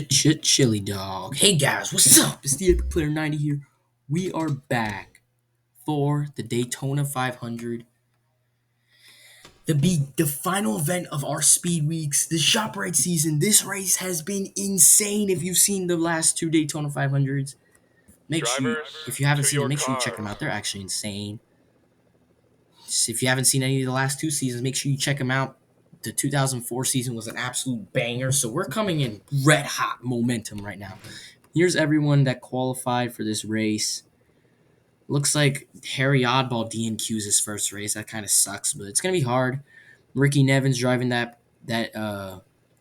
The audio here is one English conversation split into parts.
Chili dog. Hey guys, what's up? It's the Epic Player 90 here. We are back for the Daytona 500, the final event of our speed weeks, the ShopRite season. This race has been insane. If you've seen the last two Daytona 500s, if you haven't seen them, make sure you check them out. They're actually insane. If you haven't seen any of the last two seasons, make sure you check them out. The 2004 season was an absolute banger, so we're coming in red hot momentum right now. Here's everyone that qualified for this race. Looks like Harry Oddball DNQ's his first race. That kind of sucks, but it's gonna be hard. Ricky Nevins driving that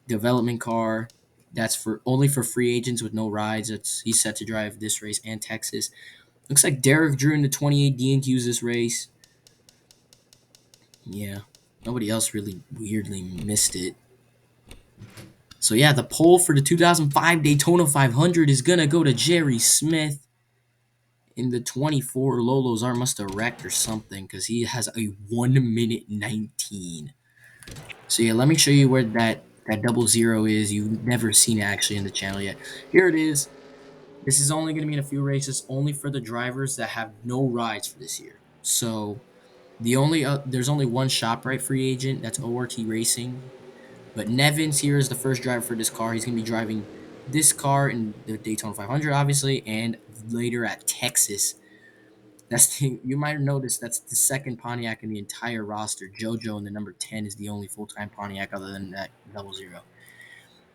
development car. That's for only for free agents with no rides. He's set to drive this race and Texas. Looks like Derek Drew in the 28 DNQ's this race. Yeah, nobody else really weirdly missed it. So yeah, the pole for the 2005 Daytona 500 is gonna go to Jerry Smith. In the 24, Lolo's arm must have wrecked or something because he has a 1 minute 19. So yeah, let me show you where that 00 is. You've never seen it actually in the channel yet. Here it is. This is only going to be in a few races, only for the drivers that have no rides for this year. So there's only one ShopRite free agent. That's ORT Racing. But Nevins here is the first driver for this car. He's going to be driving this car in the Daytona 500, obviously, and later at Texas. You might have noticed that's the second Pontiac in the entire roster. JoJo in the number 10 is the only full-time Pontiac other than that 00.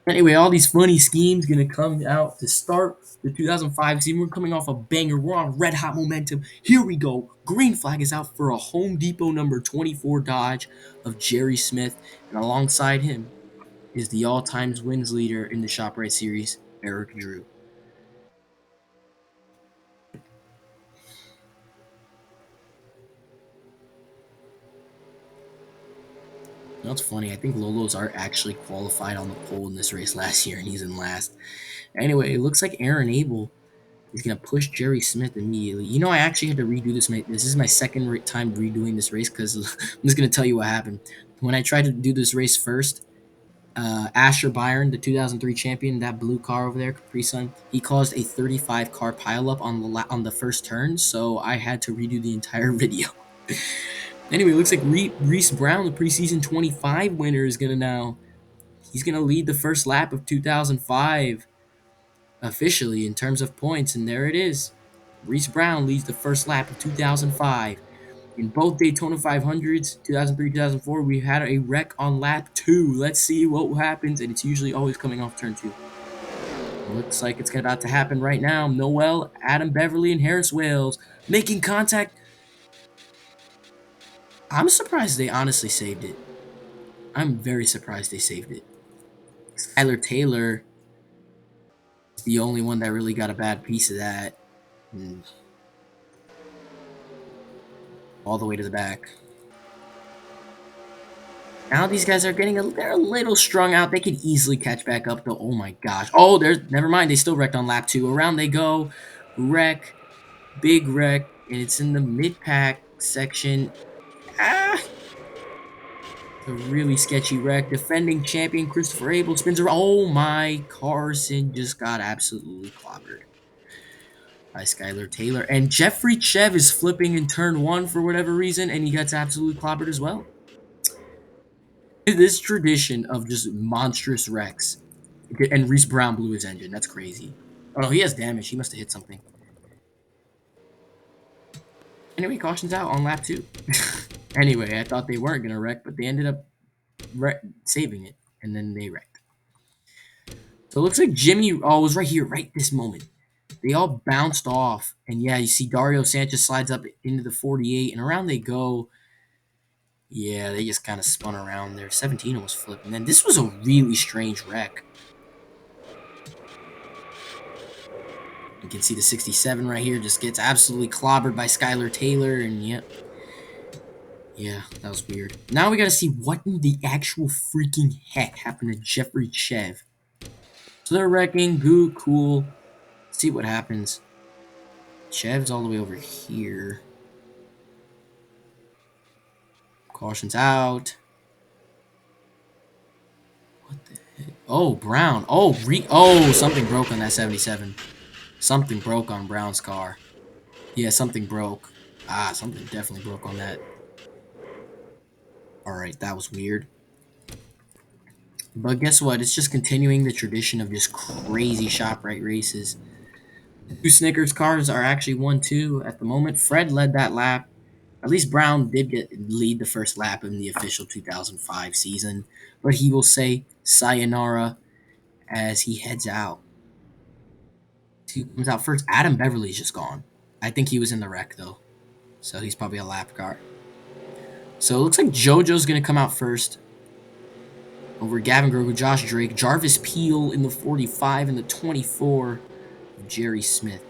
Anyway, all these funny schemes gonna come out to start the 2005 season. We're coming off a banger. We're on red hot momentum. Here we go. Green flag is out for a Home Depot number 24 Dodge of Jerry Smith, and alongside him is the all-time wins leader in the ShopRite series, Eric Drew. You know, it's funny. I think Lolo's Art actually qualified on the pole in this race last year, and he's in last. Anyway, it looks like Aaron Abel is going to push Jerry Smith immediately. You know, I actually had to redo this. This is my second time redoing this race because I'm just going to tell you what happened. When I tried to do this race first, Asher Byron, the 2003 champion, that blue car over there, Capri Sun, he caused a 35 car pileup on the first turn, so I had to redo the entire video. Anyway, it looks like Reese Brown, the preseason 25 winner, is he's gonna lead the first lap of 2005 officially in terms of points, and there it is. Reese Brown leads the first lap of 2005. In both Daytona 500s, 2003, 2004, we had a wreck on lap 2. Let's see what happens, and it's usually always coming off turn 2. Looks like it's about to happen right now. Noel, Adam Beverly, and Harris Wales making contact. I'm surprised they honestly saved it. I'm very surprised they saved it. Skylar Taylor is the only one that really got a bad piece of that. And all the way to the back. Now these guys are they're a little strung out. They could easily catch back up though. Oh my gosh. Oh, never mind. They still wrecked on lap 2. Around they go. Wreck. Big wreck. And it's in the mid-pack section. Ah! A really sketchy wreck. Defending champion Christopher Abel spins around. Oh my, Carson just got absolutely clobbered by Skylar Taylor. And Jeffrey Chev is flipping in turn 1 for whatever reason, and he gets absolutely clobbered as well. This tradition of just monstrous wrecks. And Reese Brown blew his engine. That's crazy. Oh no, he has damage. He must have hit something. Anyway, caution's out on lap 2. Anyway, I thought they weren't going to wreck, but they ended up saving it, and then they wrecked. So it looks like Jimmy was right here, right this moment. They all bounced off, and yeah, you see Dario Sanchez slides up into the 48, and around they go. Yeah, they just kind of spun around there. 17 almost flipped, and then this was a really strange wreck. You can see the 67 right here just gets absolutely clobbered by Skylar Taylor, and yep. Yeah, that was weird. Now we gotta see what in the actual freaking heck happened to Jeffrey Chev. So they're wrecking, cool. Let's see what happens. Chev's all the way over here. Caution's out. What the heck? Oh, Brown. Oh, something broke on that 77. Something broke on Brown's car. Yeah, something broke. Ah, something definitely broke on that. Alright, that was weird. But guess what? It's just continuing the tradition of just crazy ShopRite races. The two Snickers cars are actually 1-2 at the moment. Fred led that lap. At least Brown did lead the first lap in the official 2005 season. But he will say sayonara as he heads out. He comes out first. Adam Beverly's just gone. I think he was in the wreck, though. So he's probably a lap car. So it looks like JoJo's going to come out first. Over Gavin Grogu, Josh Drake, Jarvis Peel in the 45 and the 24 of Jerry Smith.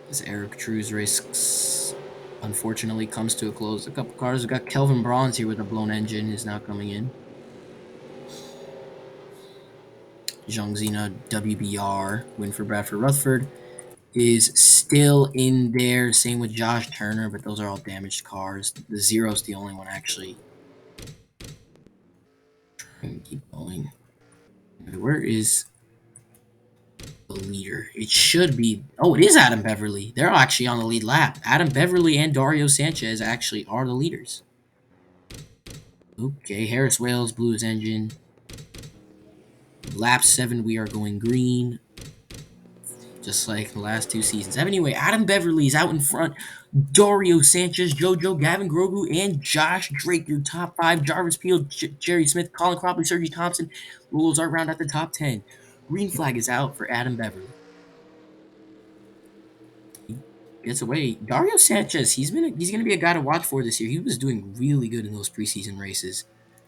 As Eric True's race unfortunately comes to a close. A couple cars. We've got Kelvin Bronze here with a blown engine is now coming in. Zhang Zina WBR win for Bradford Rutherford is still in there. Same with Josh Turner, but those are all damaged cars. The Zero's the only one actually. Keep going. Where is the leader? It should be. Oh, it is Adam Beverly. They're actually on the lead lap. Adam Beverly and Dario Sanchez actually are the leaders. Okay, Harris Wales blew his engine. Lap 7, we are going green. Just like the last two seasons. Anyway, Adam Beverly's out in front. Dario Sanchez, JoJo, Gavin Grogu, and Josh Drake. Your top 5. Jarvis Peel, Jerry Smith, Colin Cropley, Sergey Thompson. Rules are round at the top 10. Green flag is out for Adam Beverly. He gets away. Dario Sanchez, he's going to be a guy to watch for this year. He was doing really good in those preseason races.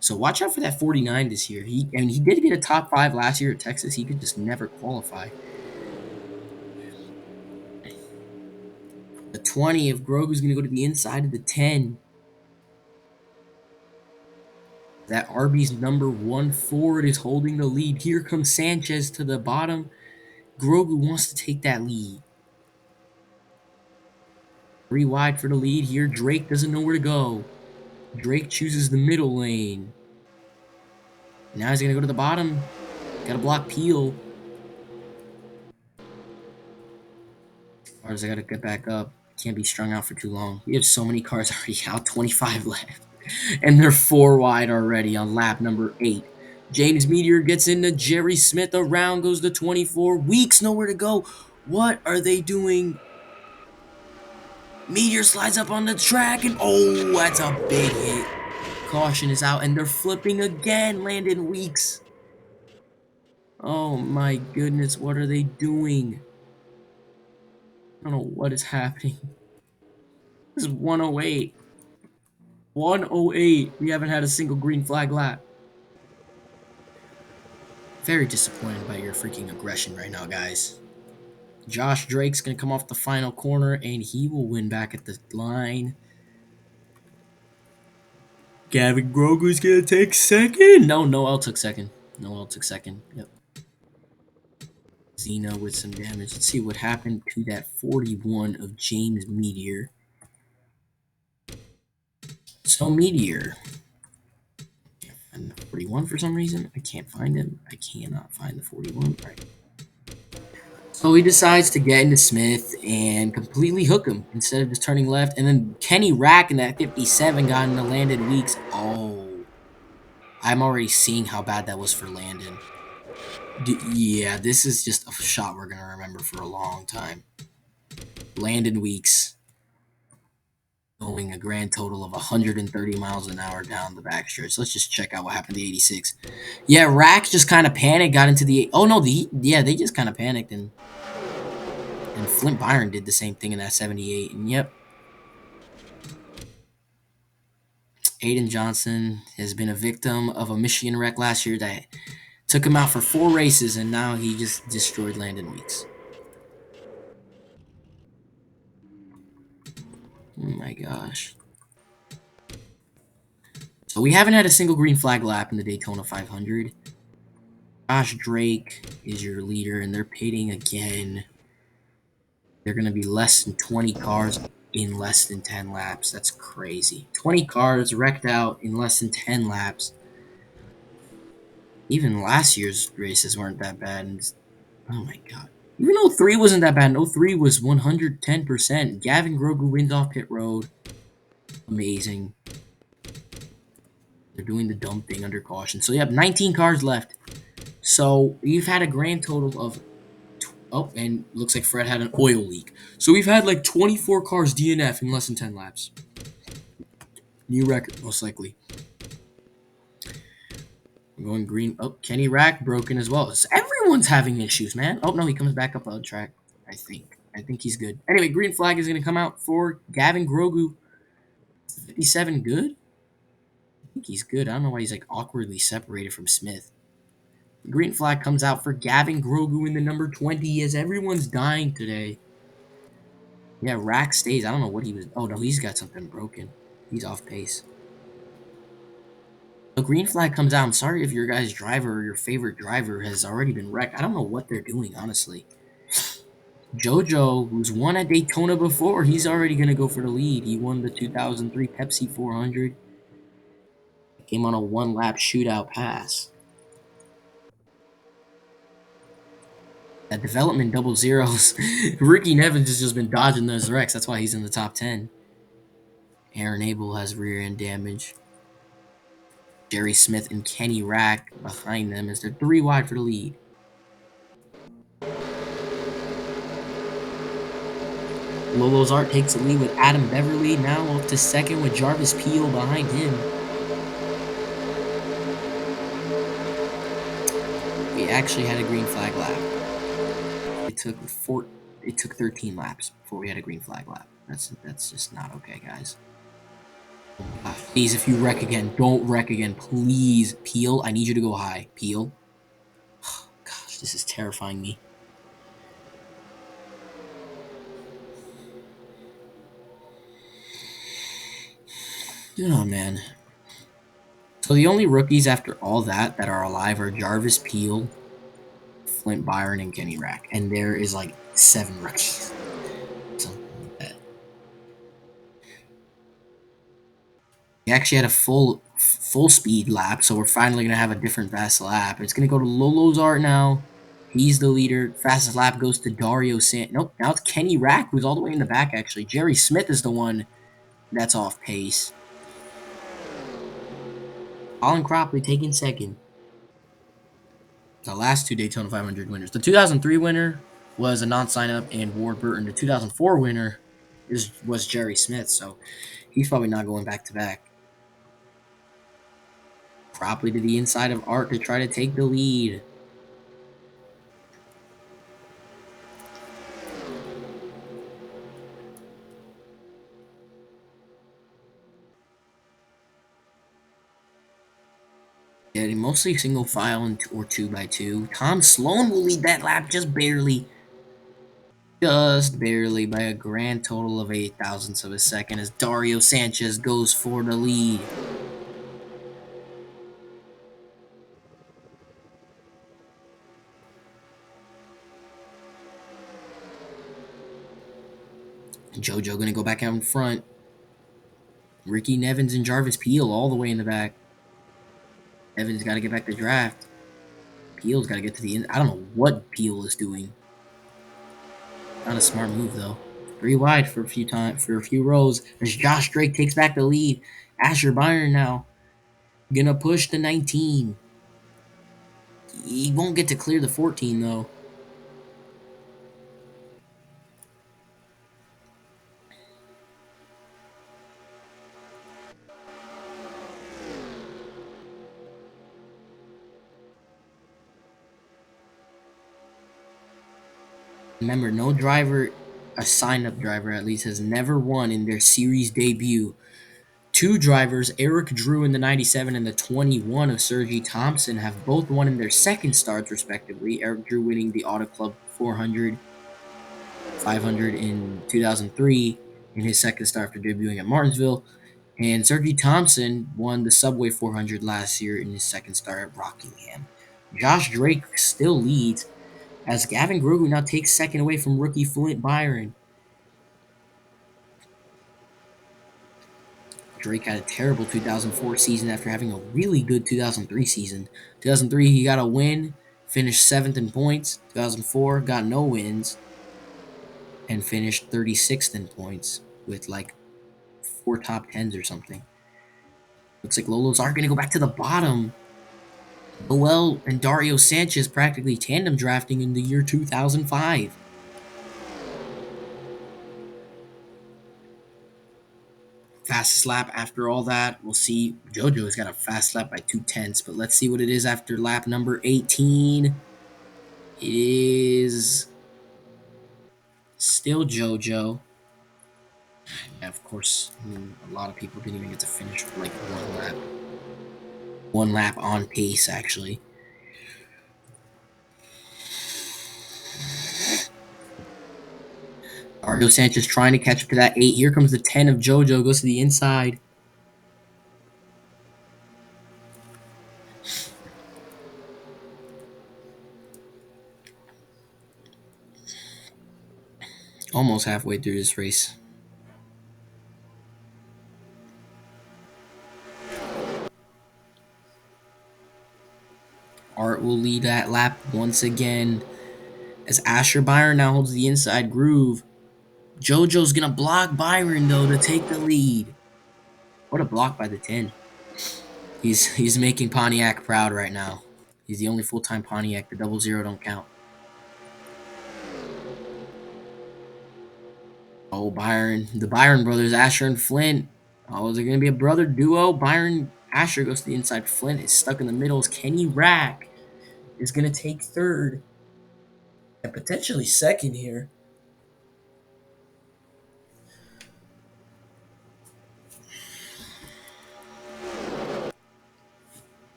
So watch out for that 49 this year. He did get a top 5 last year at Texas. He could just never qualify. The 20 of Grogu's going to go to the inside of the 10. That Arby's number 1 Ford is holding the lead. Here comes Sanchez to the bottom. Grogu wants to take that lead. 3 wide for the lead. Here, Drake doesn't know where to go. Drake chooses the middle lane. Now he's going to go to the bottom. Got to block Peel. Cars, I got to get back up. Can't be strung out for too long. We have so many cars already out. 25 left. And they're 4 wide already on lap number 8. James Meteor gets into Jerry Smith. Around goes the 24. Weeks nowhere to go. What are they doing? Meteor slides up on the track and oh, that's a big hit. Caution is out and they're flipping again. Landon Weeks. Oh my goodness, what are they doing? I don't know what is happening. This is 108. 108. We haven't had a single green flag lap. Very disappointed by your freaking aggression right now, guys. Josh Drake's going to come off the final corner, and he will win back at the line. Gavin Grogu's going to take second. No, Noel took second. Noel took second. Yep. Zeno with some damage. Let's see what happened to that 41 of James Meteor. So, Meteor. Can't find the 41 for some reason. I can't find him. I cannot find the 41. Right. So he decides to get into Smith and completely hook him instead of just turning left. And then Kenny Rack in that 57 got into Landon Weeks. Oh. I'm already seeing how bad that was for Landon. Yeah, this is just a shot we're going to remember for a long time. Landon Weeks going a grand total of 130 miles an hour down the backstretch. Let's just check out what happened to the 86. Yeah, Rack just kind of panicked, got into the... Oh, no, they just kind of panicked and Flint Byron did the same thing in that 78. And yep. Aiden Johnson has been a victim of a Michigan wreck last year that took him out for 4 races, and now he just destroyed Landon Weeks. Oh my gosh. So we haven't had a single green flag lap in the Daytona 500. Josh Drake is your leader, and they're pitting again. They're going to be less than 20 cars in less than 10 laps. That's crazy. 20 cars wrecked out in less than 10 laps. Even last year's races weren't that bad. And oh my god. Even though 03 wasn't that bad. 03 was 110%. Gavin Grogu wins off pit road. Amazing. They're doing the dumb thing under caution. So you have 19 cars left. So we've had a grand total of oh, and looks like Fred had an oil leak. So we've had like 24 cars DNF in less than 10 laps. New record, most likely. I'm going green. Oh, Kenny Rack broken as well. So everyone's having issues, man. Oh no, he comes back up on track. I think. I think he's good. Anyway, green flag is going to come out for Gavin Grogu. 57 good? I think he's good. I don't know why he's like awkwardly separated from Smith. The green flag comes out for Gavin Grogu in the number 20 as everyone's dying today. Yeah, Rack stays. I don't know what he was. Oh no, he's got something broken. He's off pace. The green flag comes out. I'm sorry if your guy's driver or your favorite driver has already been wrecked. I don't know what they're doing, honestly. Jojo, who's won at Daytona before, he's already going to go for the lead. He won the 2003 Pepsi 400. Came on a one-lap shootout pass. That development double zeros. Ricky Nevins has just been dodging those wrecks. That's why he's in the top 10. Aaron Abel has rear end damage. Jerry Smith and Kenny Rack behind them as they're 3 wide for the lead. Lolo's Art takes the lead with Adam Beverly, now up to second with Jarvis Peel behind him. We actually had a green flag lap. It took 13 laps before we had a green flag lap. That's just not okay, guys. Please, if you wreck again, don't wreck again. Please, Peel, I need you to go high. Peel. Oh, gosh, this is terrifying me. Oh, man. So the only rookies after all that are alive are Jarvis Peel, Flint Byron, and Kenny Rack. And there is like 7 rookies. Something like that. We actually had a full speed lap, so we're finally gonna have a different fast lap. It's gonna go to Lolo's Art now. He's the leader. Fastest lap goes to Dario Nope, now it's Kenny Rack, who's all the way in the back, actually. Jerry Smith is the one that's off pace. Colin Cropley taking second. The last 2 Daytona 500 winners. The 2003 winner was a non-sign-up and Ward Burton. The 2004 winner was Jerry Smith, so he's probably not going back-to-back. Cropley to the inside of Art to try to take the lead. Yeah, mostly single file or 2x2. Tom Sloan will lead that lap just barely. Just barely by a grand total of 8 thousandths of a second as Dario Sanchez goes for the lead. Jojo gonna go back out in front. Ricky Nevins and Jarvis Peel all the way in the back. Nevins got to get back to draft. Peel's got to get to the end. I don't know what Peel is doing. Not a smart move though. 3 wide for a few rows as Josh Drake takes back the lead. Asher Byron now gonna push the 19. He won't get to clear the 14 though. Remember, no driver, a sign-up driver at least, has never won in their series debut. 2 drivers, Eric Drew in the 97 and the 21 of Sergi Thompson, have both won in their second starts, respectively. Eric Drew winning the Auto Club 400, 500 in 2003 in his second start after debuting at Martinsville. And Sergi Thompson won the Subway 400 last year in his second start at Rockingham. Josh Drake still leads as Gavin Grogu now takes second away from rookie Flint Byron. Drake had a terrible 2004 season after having a really good 2003 season. 2003, he got a win, finished 7th in points. 2004, got no wins, and finished 36th in points with like 4 top 10s or something. Looks like Lolo's are going to go back to the bottom. Noel and Dario Sanchez practically tandem drafting in the year 2005. Fastest lap after all that, we'll see. JoJo's got a fast lap by 2/10, but let's see what it is after lap number 18. It is still JoJo. Yeah, of course, I mean, a lot of people didn't even get to finish for like one lap. One lap on pace, actually. Dario Sanchez trying to catch up to that 8. Here comes the 10 of JoJo, goes to the inside. Almost halfway through this race. Art will lead that lap once again as Asher Byron now holds the inside groove. JoJo's gonna block Byron though to take the lead. What a block by the 10. He's making Pontiac proud right now. He's the only full-time Pontiac. The 00 don't count. Oh, Byron. The Byron brothers, Asher and Flint. Oh, is it going to be a brother duo? Byron, Asher goes to the inside. Flint is stuck in the middle. Kenny Rack is going to take third. And potentially second here.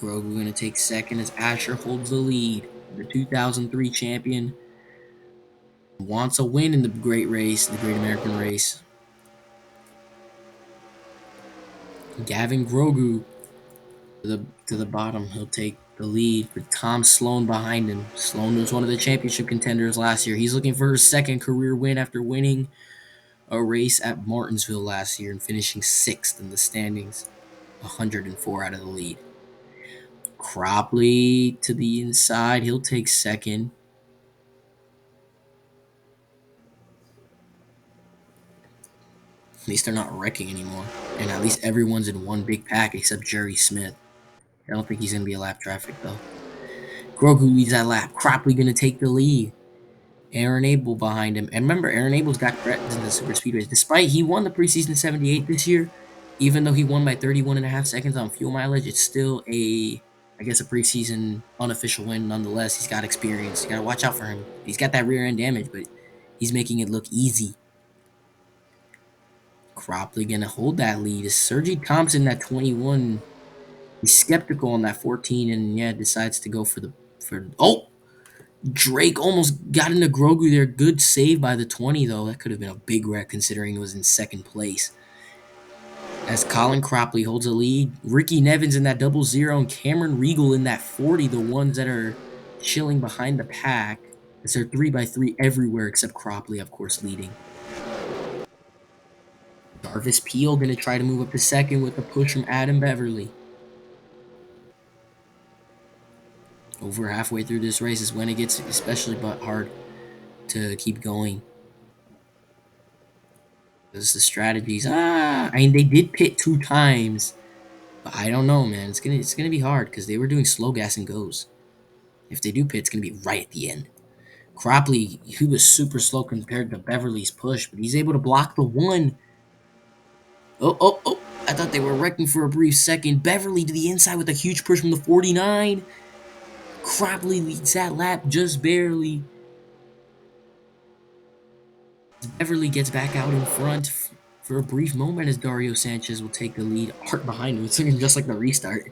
Grogu going to take second as Asher holds the lead. The 2003 champion wants a win in the great race, the Great American Race. Gavin Grogu to the bottom. He'll take the lead with Tom Sloan behind him. Sloan was one of the championship contenders last year. He's looking for his second career win after winning a race at Martinsville last year and finishing 6th in the standings, 104 out of the lead. Cropley to the inside. He'll take second. At least they're not wrecking anymore. And at least everyone's in one big pack except Jerry Smith. I don't think he's going to be a lap traffic, though. Grogu leads that lap. Cropley going to take the lead. Aaron Abel behind him. And remember, Aaron Abel's got credits in the super speedways. Despite he won the preseason 78 this year, even though he won by 31.5 seconds on fuel mileage, it's still a preseason unofficial win nonetheless. He's got experience. You got to watch out for him. He's got that rear end damage, but he's making it look easy. Cropley going to hold that lead. Is Sergi Thompson at 21? He's skeptical on that 14 and decides to go for Drake almost got into Grogu there. Good save by the 20 though. That could have been a big wreck considering it was in second place. As Colin Cropley holds a lead, Ricky Nevins in that 00 and Cameron Regal in that 40, the ones that are chilling behind the pack. As they're 3x3 everywhere except Cropley, of course, leading. Jarvis Peel going to try to move up to second with a push from Adam Beverly. Over halfway through this race is when it gets especially hard to keep going. Because the strategies, I mean, they did pit 2 times, but I don't know, man. It's gonna be hard because they were doing slow gas and goes. If they do pit, it's gonna be right at the end. Cropley, he was super slow compared to Beverly's push, but he's able to block the 1. Oh! I thought they were wrecking for a brief second. Beverly to the inside with a huge push from the 49. Cropley leads that lap just barely. Beverly gets back out in front for a brief moment as Dario Sanchez will take the lead. Art behind him. It's looking just like the restart.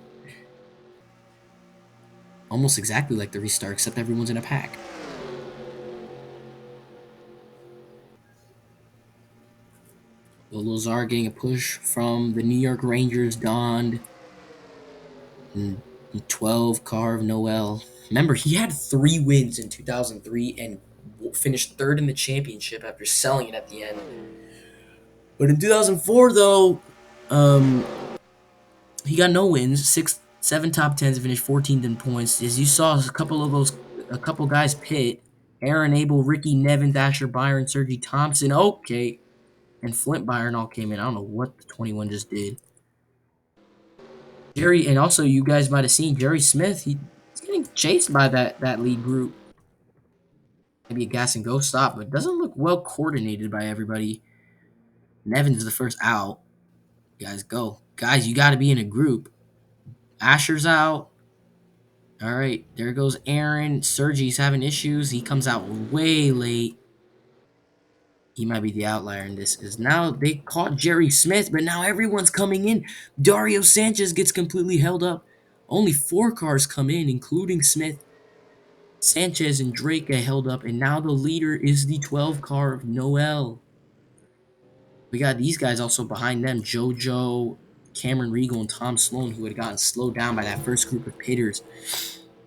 Almost exactly like the restart, except everyone's in a pack. Lozar getting a push from the New York Rangers, donned 12 car of Noel. Remember, he had 3 wins in 2003 and finished 3rd in the championship after selling it at the end. But in 2004, though, um, he got no wins. 7 top tens, finished 14th in points. As you saw, a couple guys pit. Aaron Abel, Ricky Nevins, Asher Byron, Sergi Thompson. Okay, and Flint Byron all came in. I don't know what the 21 just did. Jerry, and also you guys might have seen Jerry Smith. He's getting chased by that lead group. Maybe a gas and go stop, but doesn't look well coordinated by everybody. Nevins is the first out. You guys go. Guys, you got to be in a group. Asher's out. All right, there goes Aaron. Sergi's having issues. He comes out way late. He might be the outlier in this because now they caught Jerry Smith, but now everyone's coming in. Dario Sanchez gets completely held up. Only 4 cars come in, including Smith. Sanchez and Drake get held up, and now the leader is the 12 car of Noel. We got these guys also behind them, JoJo, Cameron Regal, and Tom Sloan, who had gotten slowed down by that first group of pitters.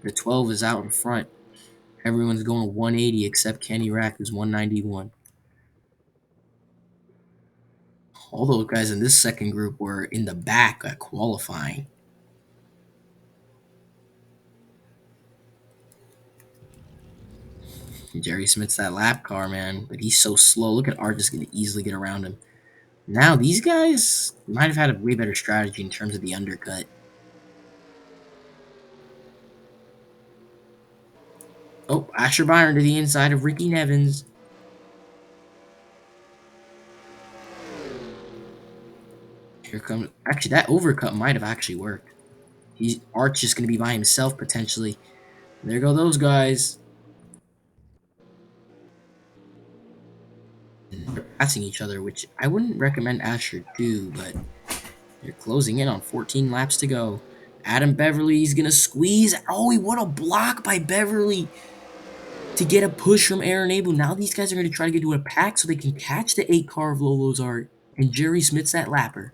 The 12 is out in front. Everyone's going 180 except Kenny Rack, who's 191. All those guys in this second group were in the back at qualifying. Jerry Smith's that lap car, man, but he's so slow. Look at Art just going to easily get around him. Now, these guys might have had a way better strategy in terms of the undercut. Oh, Asher Byron to the inside of Ricky Nevins. Here comes... Actually, that overcut might have actually worked. Art's just going to be by himself, potentially. There go those guys. They're passing each other, which I wouldn't recommend Asher do, but they're closing in on 14 laps to go. Adam Beverly's going to squeeze. Oh, what a block by Beverly to get a push from Aaron Abel. Now these guys are going to try to get to a pack so they can catch the 8 car of Lolo's Art. And Jerry Smith's that lapper.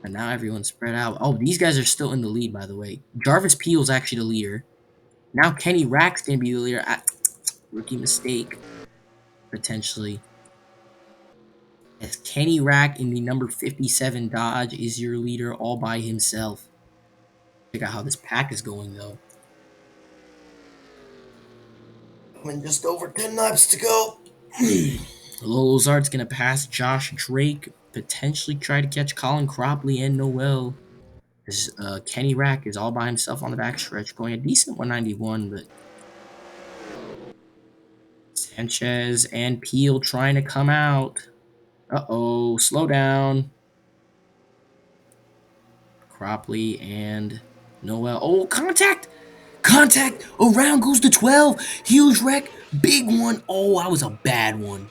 And now everyone's spread out. Oh, these guys are still in the lead, by the way. Jarvis Peel's actually the leader. Now Kenny Rack's going to be the leader. Rookie mistake, potentially. As Kenny Rack in the number 57 Dodge is your leader all by himself. Check out how this pack is going, though. And just over 10 laps to go. Lolo's Art's going to pass Josh Drake. Potentially try to catch Colin Cropley and Noel. As Kenny Rack is all by himself on the backstretch, going a decent 191, but Sanchez and Peel trying to come out. Uh-oh, slow down. Cropley and Noel. Oh, contact! Contact! Around goes the 12. Huge wreck. Big one. Oh, that was a bad one.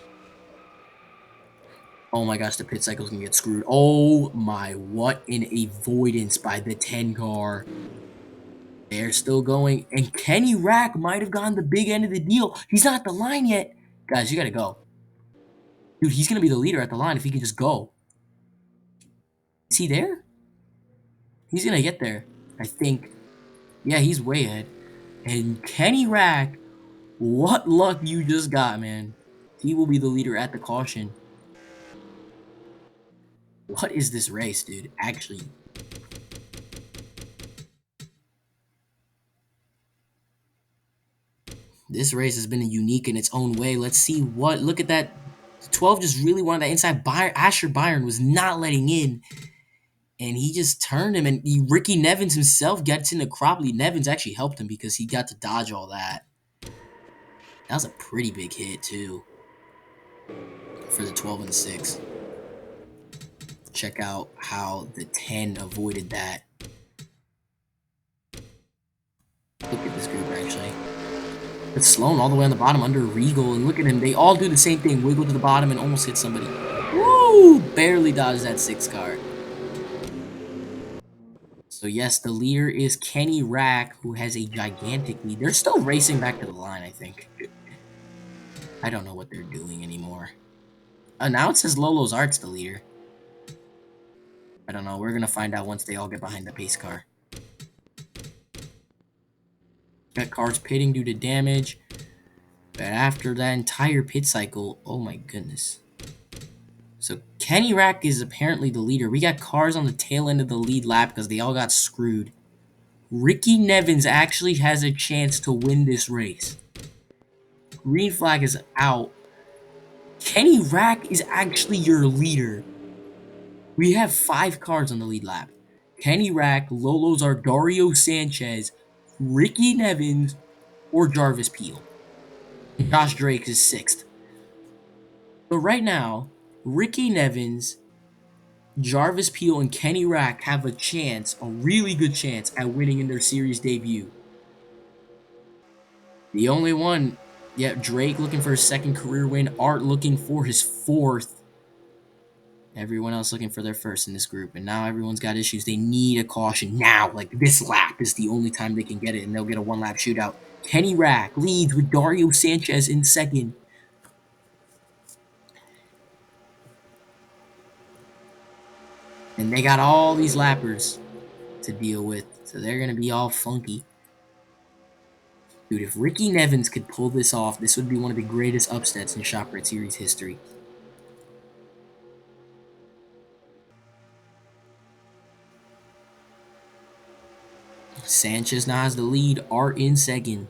Oh my gosh, the pit cycle's gonna get screwed. Oh my, what an avoidance by the 10 car. They're still going. And Kenny Rack might have gotten the big end of the deal. He's not at the line yet. Guys, you gotta go. Dude, he's gonna be the leader at the line if he can just go. Is he there? He's gonna get there, I think. Yeah, he's way ahead. And Kenny Rack, what luck you just got, man. He will be the leader at the caution. What is this race, dude? Actually. This race has been unique in its own way. Let's see what... Look at that. 12 just really wanted that inside. Asher Byron was not letting in. And he just turned him. And Ricky Nevins himself gets into Cropley. Nevins actually helped him because he got to dodge all that. That was a pretty big hit, too. For the 12 and the 6. Check out how the 10 avoided that. Look at this group, actually. It's Sloan all the way on the bottom under Regal. And look at him. They all do the same thing. Wiggle to the bottom and almost hit somebody. Woo! Barely dodged that 6 car. So, yes, the leader is Kenny Rack, who has a gigantic lead. They're still racing back to the line, I think. I don't know what they're doing anymore. Now it says Lolo's Art's the leader. I don't know. We're going to find out once they all get behind the pace car. That car's pitting due to damage. But after that entire pit cycle, oh my goodness. So Kenny Rack is apparently the leader. We got cars on the tail end of the lead lap because they all got screwed. Ricky Nevins actually has a chance to win this race. Green flag is out. Kenny Rack is actually your leader. We have 5 cars on the lead lap. Kenny Rack, Lolo's are Dario Sanchez, Ricky Nevins, or Jarvis Peel. Josh Drake is 6th. So right now, Ricky Nevins, Jarvis Peel, and Kenny Rack have a chance, a really good chance, at winning in their series debut. The only one, Drake looking for his 2nd career win, Art looking for his 4th. Everyone else looking for their 1st in this group, and now everyone's got issues. They need a caution now. Like, this lap is the only time they can get it, and they'll get a 1-lap shootout. Kenny Rack leads with Dario Sanchez in 2nd. And they got all these lappers to deal with, so they're going to be all funky. Dude, if Ricky Nevins could pull this off, this would be one of the greatest upsets in ShopRite Series history. Sanchez now has the lead. Art in 2nd.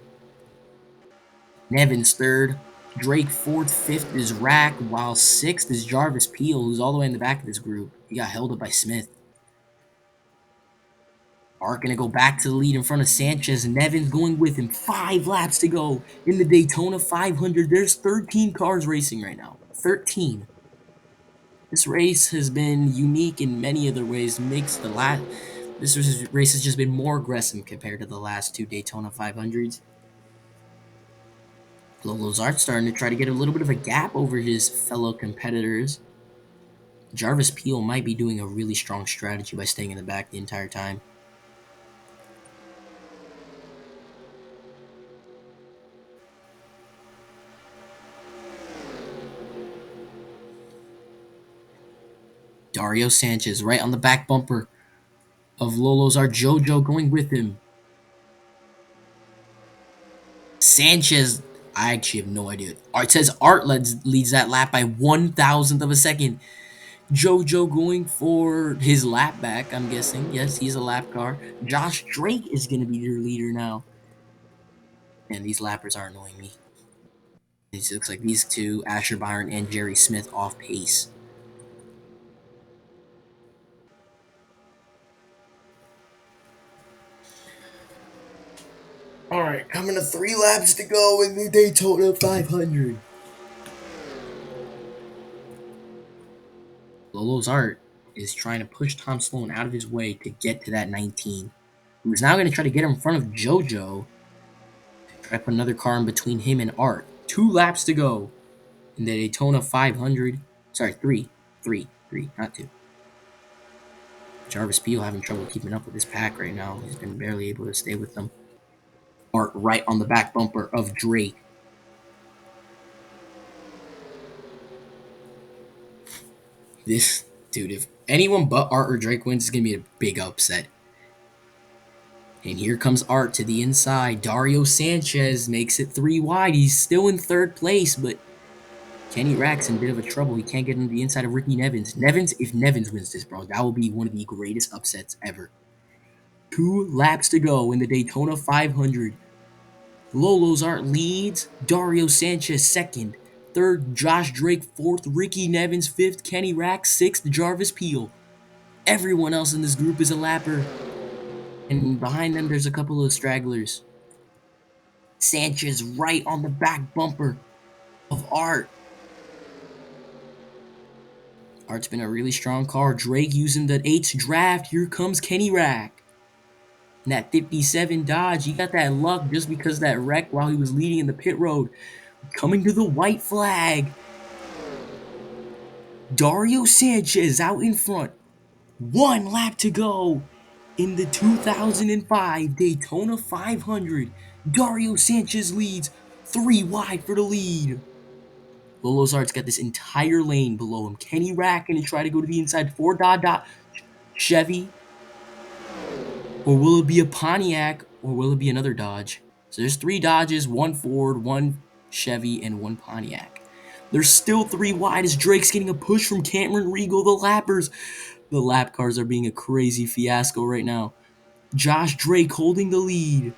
Nevins 3rd. Drake 4th. 5th is Rack, while 6th is Jarvis Peel, who's all the way in the back of this group. He got held up by Smith. Art going to go back to the lead in front of Sanchez. Nevins going with him. 5 laps to go in the Daytona 500. There's 13 cars racing right now. 13. This race has been unique in many other ways. This race has just been more aggressive compared to the last 2 Daytona 500s. Lolo's Art starting to try to get a little bit of a gap over his fellow competitors. Jarvis Peel might be doing a really strong strategy by staying in the back the entire time. Dario Sanchez right on the back bumper of Lolo's Art. JoJo going with him. Sanchez, I actually have no idea. Art says Art leads that lap by 1,000th of a second. JoJo going for his lap back, I'm guessing. Yes, he's a lap car. Josh Drake is going to be your leader now. And these lappers are annoying me. It looks like these two, Asher Byron and Jerry Smith, off pace. Alright, coming to 3 laps to go in the Daytona 500. Lolo's Art is trying to push Tom Sloan out of his way to get to that 19. Who's now going to try to get in front of JoJo. Try to put another car in between him and Art. 2 laps to go in the Daytona 500. Sorry, 3, not 2. Jarvis Peel having trouble keeping up with this pack right now. He's been barely able to stay with them. Art right on the back bumper of Drake. This, dude, if anyone but Art or Drake wins, it's going to be a big upset. And here comes Art to the inside. Dario Sanchez makes it 3 wide. He's still in 3rd place, but Kenny Rack's in a bit of a trouble. He can't get into the inside of Ricky Nevins. If Nevins wins this, bro, that will be one of the greatest upsets ever. 2 laps to go in the Daytona 500. Lolo's Art leads. Dario Sanchez 2nd. 3rd, Josh Drake. 4th, Ricky Nevins. 5th, Kenny Rack. 6th, Jarvis Peel. Everyone else in this group is a lapper. And behind them, there's a couple of stragglers. Sanchez right on the back bumper of Art. Art's been a really strong car. Drake using the 8's draft. Here comes Kenny Rack. And that 57 Dodge, he got that luck just because of that wreck while he was leading in the pit road. Coming to the white flag. Dario Sanchez out in front. 1 lap to go in the 2005 Daytona 500. Dario Sanchez leads 3 wide for the lead. Lolo's Art's got this entire lane below him. Kenny Rack going to try to go to the inside for Dodge Chevy. Or will it be a Pontiac? Or will it be another Dodge? So there's 3 Dodges, 1 Ford, 1 Chevy, and 1 Pontiac. There's still 3 wide as Drake's getting a push from Cameron Regal. The lappers. The lap cars are being a crazy fiasco right now. Josh Drake holding the lead.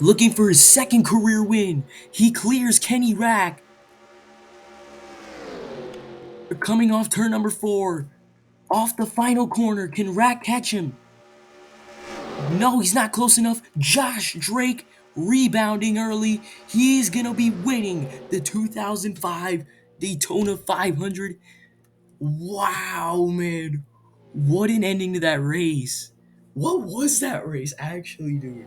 Looking for his second career win. He clears Kenny Rack. They're coming off turn number 4. Off the final corner. Can Rack catch him? No, he's not close enough. Josh Drake rebounding early. He's going to be winning the 2005 Daytona 500. Wow, man. What an ending to that race. What was that race actually, dude?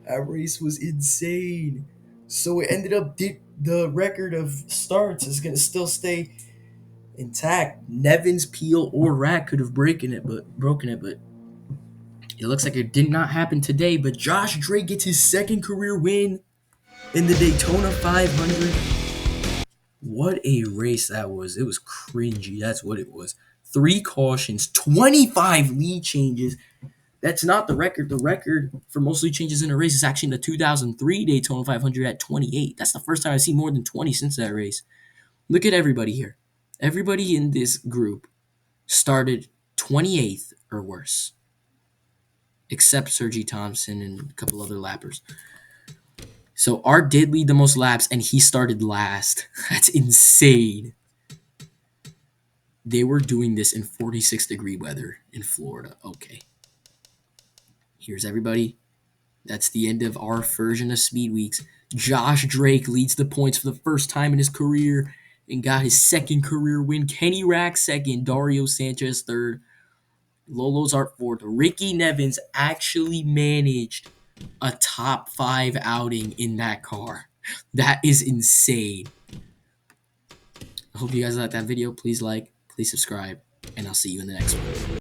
That race was insane. So it ended up the record of starts is going to still stay intact. Nevins, Peel, or Rack could have broken it, but it looks like it did not happen today. But Josh Drake gets his second career win in the Daytona 500. What a race that was. It was cringy. That's what it was. 3 cautions, 25 lead changes. That's not the record. The record for most lead changes in a race is actually in the 2003 Daytona 500 at 28. That's the first time I've seen more than 20 since that race. Look at everybody here. Everybody in this group started 28th or worse, except Sergi Thompson and a couple other lappers. So Art did lead the most laps, and he started last. That's insane. They were doing this in 46-degree weather in Florida. Okay. Here's everybody. That's the end of our version of Speed Weeks. Josh Drake leads the points for the first time in his career and got his second career win. Kenny Rack second, Dario Sanchez third, Lolo's Art fourth. Ricky Nevins actually managed a top 5 outing in that car. That is insane. I hope you guys liked that video. Please like, please subscribe, and I'll see you in the next one.